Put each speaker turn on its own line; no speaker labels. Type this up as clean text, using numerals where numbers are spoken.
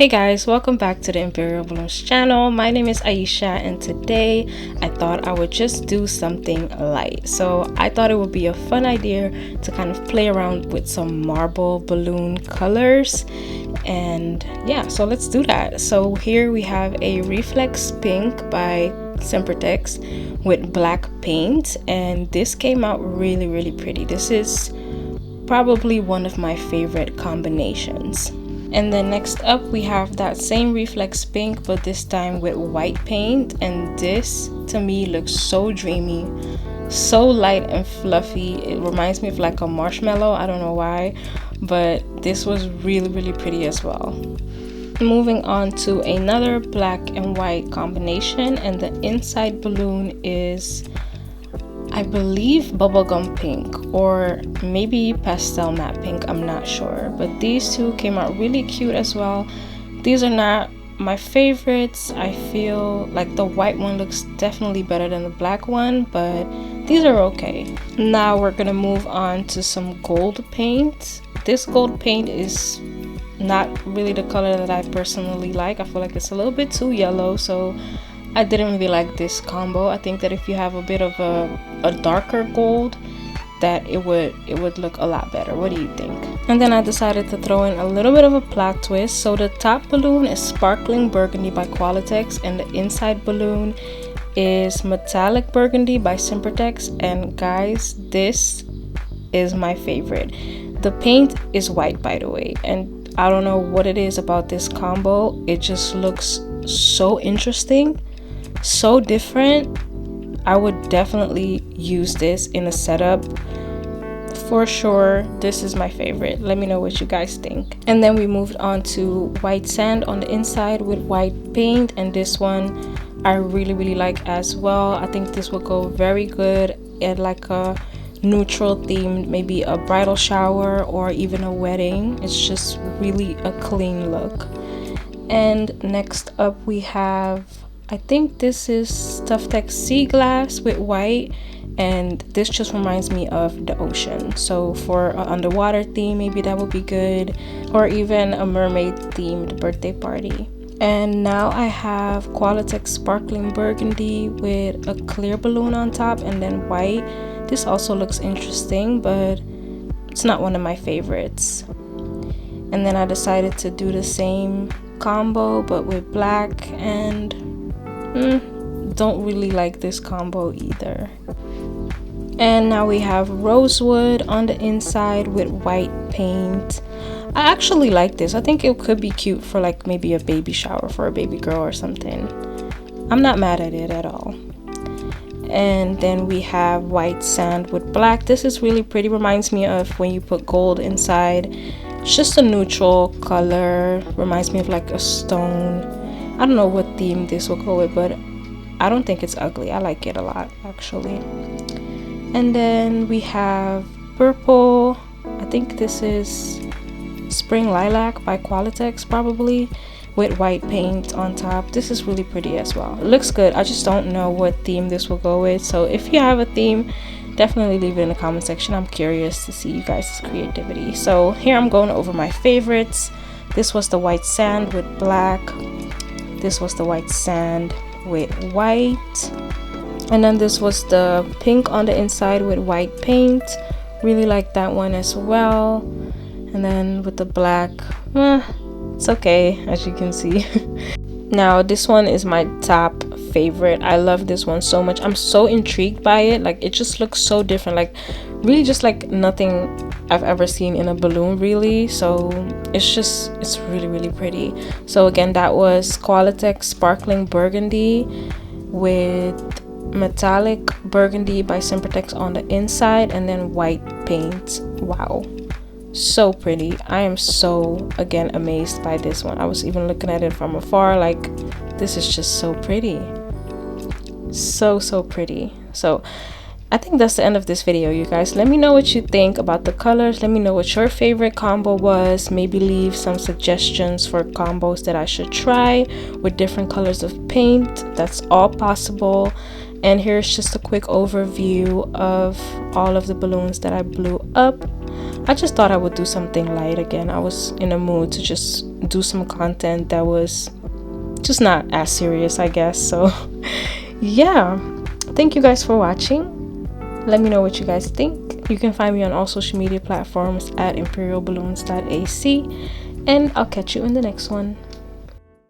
Hey guys, welcome back to the Imperial Balloons channel. My name is Aisha and today I thought I would just do something light. So I thought it would be a fun idea to kind of play around with some marble balloon colors. And yeah, so let's do that. So here we have a Reflex Pink by Sempertex with black paint, and this came out really pretty. This is probably one of my favorite combinations. And then next up we have that same Reflex Pink, but this time with white paint, and this to me looks so dreamy, so light and fluffy. It reminds me of like a marshmallow. I don't know why, but this was really pretty as well. Moving on to another black and white combination, and the inside balloon is, I believe, bubblegum pink or maybe pastel matte pink, I'm not sure, but these two came out really cute as well. These are not my favorites. I feel like the white one looks definitely better than the black one, but these are okay. Now we're gonna move on to some gold paint. This gold paint is not really the color that I personally like. I feel like it's a little bit too yellow, so I didn't really like this combo. I think that if you have a bit of a darker gold, that it would look a lot better. What do you think? And then I decided to throw in a little bit of a plot twist. So the top balloon is Sparkling Burgundy by Qualitex, and the inside balloon is Metallic Burgundy by Sempertex. And guys, this is my favorite. The paint is white, by the way, and I don't know what it is about this combo. It just looks so interesting, so different. I would definitely use this in a setup for sure. This is my favorite. Let me know what you guys think. And then we moved on to white sand on the inside with white paint, and this one I really like as well. I think this will go very good at like a neutral themed, maybe a bridal shower or even a wedding. It's just really a clean look. And next up we have, I think this is Tuftex Sea Glass with white, and this just reminds me of the ocean. So for an underwater theme, maybe that would be good, or even a mermaid themed birthday party. And now I have Qualitex Sparkling Burgundy with a clear balloon on top and then white. This also looks interesting, but it's not one of my favorites. And then I decided to do the same combo but with black, and don't really like this combo either. And now we have Rosewood on the inside with white paint. I actually like this. I think it could be cute for like maybe a baby shower for a baby girl or something. I'm not mad at it at all. And then we have white sand with black. This is really pretty. Reminds me of when you put gold inside. It's just a neutral color. Reminds me of like a stone. I don't know what theme this will go with, but I don't think it's ugly. I like it a lot actually. And then we have purple. I think this is Spring Lilac by Qualitex probably, with white paint on top. This is really pretty as well. It looks good. I just don't know what theme this will go with. So if you have a theme, definitely leave it in the comment section. I'm curious to see you guys' creativity. So here I'm going over my favorites. This was the white sand with black. This was the white sand with white. And then this was the pink on the inside with white paint. Really like that one as well. And then with the black, it's okay, as you can see. Now this one is my top favorite. I love this one so much. I'm so intrigued by it. Like, it just looks so different, like really just like nothing I've ever seen in a balloon really. So it's really pretty. So again, that was Qualitex Sparkling Burgundy with Metallic Burgundy by Sempertex on the inside, and then white paint. Wow, so pretty. I am so, again, amazed by this one. I was even looking at it from afar, like, this is just so pretty. So pretty. So I think that's the end of this video, you guys. Let me know what you think about the colors. Let me know what your favorite combo was. Maybe leave some suggestions for combos that I should try with different colors of paint. That's all possible. And here's just a quick overview of all of the balloons that I blew up. I just thought I would do something light again. I was in a mood to just do some content that was just not as serious, I guess. So yeah, thank you guys for watching. Let me know what you guys think. You can find me on all social media platforms at imperialballoons.ac, and I'll catch you in the next one.